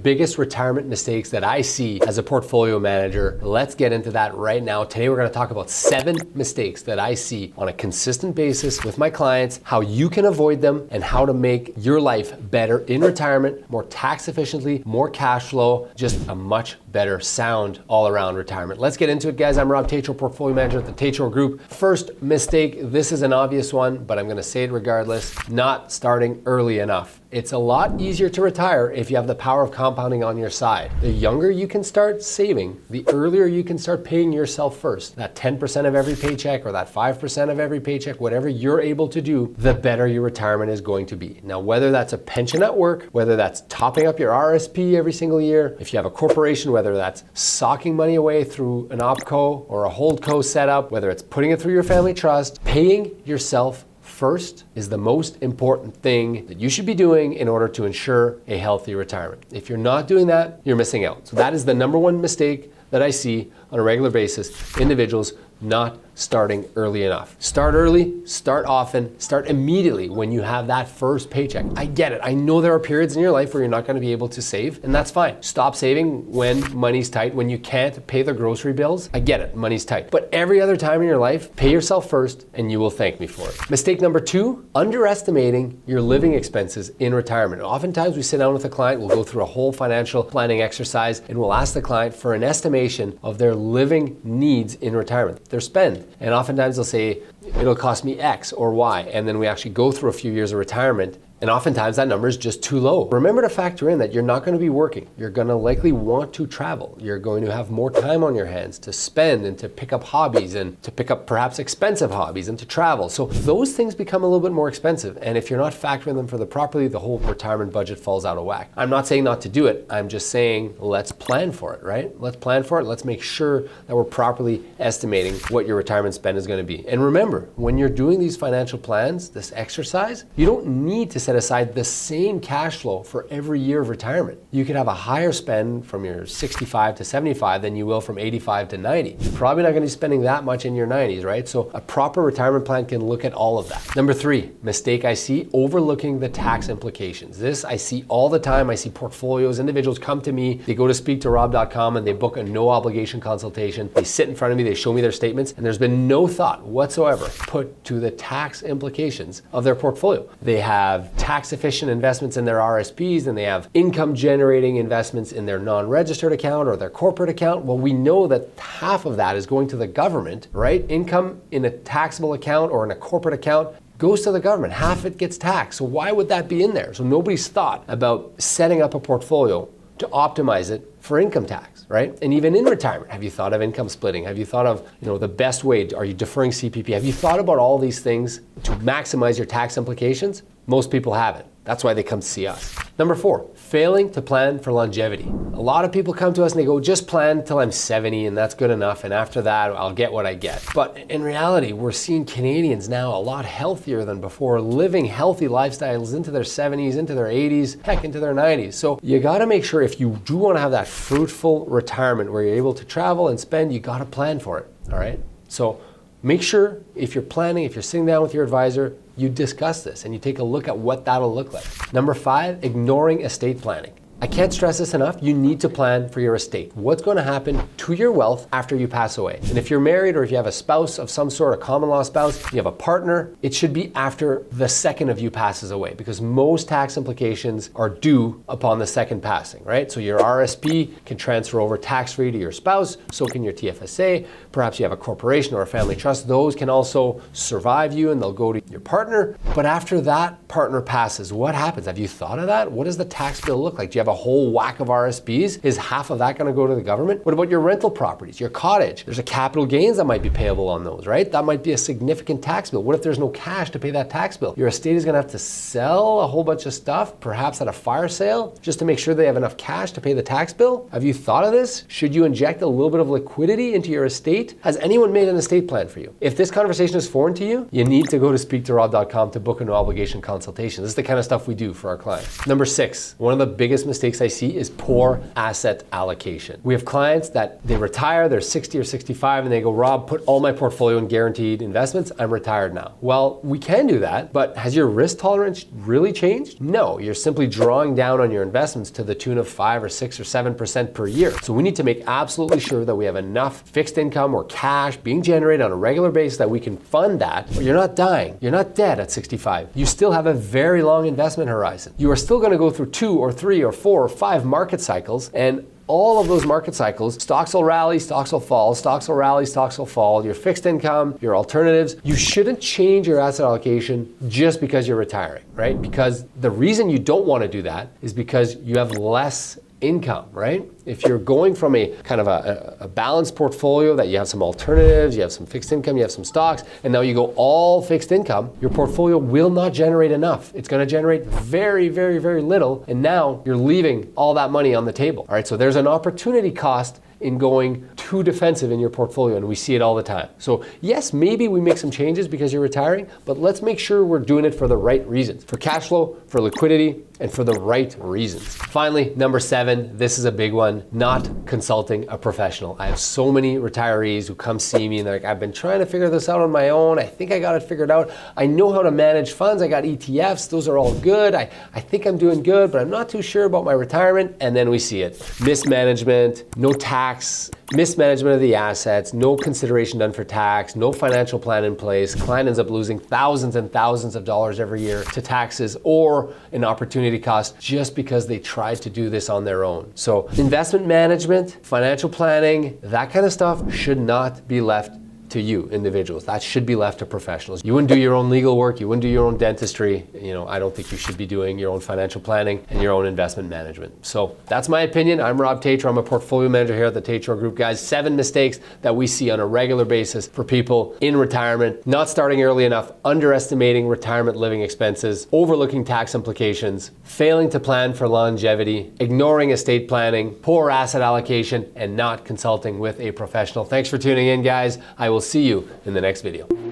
biggest retirement mistakes that I see as a portfolio manager. Let's get into that right now. Today we're going to talk about 7 mistakes that I see on a consistent basis with my clients, how you can avoid them, and how to make your life better in retirement, more tax efficiently, more cash flow, just a much better sound all around retirement. Let's get into it, guys. I'm Rob Tatro, portfolio manager at the Tatro Group. First mistake, this is an obvious one, but I'm going to say it regardless, not starting early enough. It's a lot easier to retire if you have the power of compounding on your side. The younger you can start saving, the earlier you can start paying yourself first. That 10% of every paycheck or that 5% of every paycheck, whatever you're able to do, the better your retirement is going to be. Now, whether that's a pension at work, whether that's topping up your RSP every single year, if you have a corporation, whether that's socking money away through an opco or a holdco setup, whether it's putting it through your family trust, paying yourself first is the most important thing that you should be doing in order to ensure a healthy retirement. If you're not doing that, you're missing out. So that is the number one mistake that I see on a regular basis, individuals not starting early enough. Start early, start often, start immediately when you have that first paycheck. I get it. I know there are periods in your life where you're not going to be able to save, and that's fine. Stop saving when money's tight, when you can't pay the grocery bills. I get it, money's tight. But every other time in your life, pay yourself first and you will thank me for it. Mistake number 2, underestimating your living expenses in retirement. Oftentimes we sit down with a client, we'll go through a whole financial planning exercise, and we'll ask the client for an estimation of their living needs in retirement, their spend. And oftentimes they'll say, it'll cost me X or Y. And then we actually go through a few years of retirement, and oftentimes that number is just too low. Remember to factor in that you're not going to be working. You're going to likely want to travel. You're going to have more time on your hands to spend and to pick up hobbies and to pick up perhaps expensive hobbies and to travel. So those things become a little bit more expensive. And if you're not factoring them for the properly, the whole retirement budget falls out of whack. I'm not saying not to do it. I'm just saying let's plan for it, right? Let's plan for it. Let's make sure that we're properly estimating what your retirement spend is going to be. And remember, when you're doing these financial plans, this exercise, you don't need to set aside the same cash flow for every year of retirement. You could have a higher spend from your 65 to 75 than you will from 85 to 90. You're probably not going to be spending that much in your 90s, right? So a proper retirement plan can look at all of that. Number 3, mistake I see, overlooking the tax implications. This I see all the time. I see portfolios, individuals come to me, they go to speakToRob.com and they book a no obligation consultation. They sit in front of me, they show me their statements, and there's been no thought whatsoever put to the tax implications of their portfolio. They have tax efficient investments in their RSPs, and they have income generating investments in their non-registered account or their corporate account. Well, we know that half of that is going to the government, right? Income in a taxable account or in a corporate account goes to the government. Half it gets taxed. So why would that be in there? So nobody's thought about setting up a portfolio to optimize it for income tax, right? And even in retirement, have you thought of income splitting? Have you thought of, the best way? Are you deferring CPP? Have you thought about all these things to maximize your tax implications? Most people haven't. That's why they come to see us. Number 4, failing to plan for longevity. A lot of people come to us and they go, just plan till I'm 70 and that's good enough, and after that I'll get what I get. But in reality, we're seeing Canadians now a lot healthier than before, living healthy lifestyles into their 70s, into their 80s, heck, into their 90s. So you gotta make sure if you do wanna have that fruitful retirement where you're able to travel and spend, you gotta plan for it, all right? So make sure if you're planning, if you're sitting down with your advisor, you discuss this and you take a look at what that'll look like. Number 5, ignoring estate planning. I can't stress this enough. You need to plan for your estate. What's going to happen to your wealth after you pass away? And if you're married or if you have a spouse of some sort, a common law spouse, you have a partner, it should be after the second of you passes away, because most tax implications are due upon the second passing, right? So your RSP can transfer over tax-free to your spouse, so can your TFSA. Perhaps you have a corporation or a family trust. Those can also survive you and they'll go to your partner. But after that partner passes, what happens? Have you thought of that? What does the tax bill look like? Do you have a whole whack of RSPs? Is half of that going to go to the government? What about your rental properties, your cottage? There's a capital gains that might be payable on those, right? That might be a significant tax bill. What if there's no cash to pay that tax bill? Your estate is going to have to sell a whole bunch of stuff, perhaps at a fire sale, just to make sure they have enough cash to pay the tax bill. Have you thought of this? Should you inject a little bit of liquidity into your estate? Has anyone made an estate plan for you? If this conversation is foreign to you, you need to go to speaktorob.com to book a no obligation consultation. This is the kind of stuff we do for our clients. Number 6, one of the biggest mistakes mistakes I see is poor asset allocation. We have clients that they retire, they're 60 or 65, and they go, Rob, put all my portfolio in guaranteed investments, I'm retired now. Well, we can do that, but has your risk tolerance really changed? No, you're simply drawing down on your investments to the tune of 5 or 6 or 7% per year. So we need to make absolutely sure that we have enough fixed income or cash being generated on a regular basis that we can fund that. But you're not dying, you're not dead at 65. You still have a very long investment horizon. You are still gonna go through 2 or 3 or 4 or 5 market cycles, and all of those market cycles, stocks will rally, stocks will fall, stocks will rally, stocks will fall, your fixed income, your alternatives. You shouldn't change your asset allocation just because you're retiring, right? Because the reason you don't want to do that is because you have less income, right? If you're going from a kind of a balanced portfolio that you have some alternatives, you have some fixed income, you have some stocks, and now you go all fixed income, your portfolio will not generate enough. It's going to generate very, very, very little, and now you're leaving all that money on the table. All right, so there's an opportunity cost in going too defensive in your portfolio, and we see it all the time. So yes, maybe we make some changes because you're retiring, but let's make sure we're doing it for the right reasons, for cash flow, for liquidity, and for the right reasons. Finally, number 7, this is a big one, not consulting a professional. I have so many retirees who come see me and they're like, I've been trying to figure this out on my own. I think I got it figured out. I know how to manage funds. I got ETFs. Those are all good. I think I'm doing good, but I'm not too sure about my retirement. And then we see it. Mismanagement, no tax, mismanagement of the assets, no consideration done for tax, no financial plan in place. Client ends up losing thousands and thousands of dollars every year to taxes or an opportunity cost just because they tried to do this on their own. So investment management, financial planning, that kind of stuff should not be left to you individuals. That should be left to professionals. You wouldn't do your own legal work, you wouldn't do your own dentistry. I don't think you should be doing your own financial planning and your own investment management. So that's my opinion. I'm Rob Tatro. I'm a portfolio manager here at the Tatro Group. Guys, 7 mistakes that we see on a regular basis for people in retirement: not starting early enough, underestimating retirement living expenses, overlooking tax implications, failing to plan for longevity, ignoring estate planning, poor asset allocation, and not consulting with a professional. Thanks for tuning in, guys. I will see you in the next video.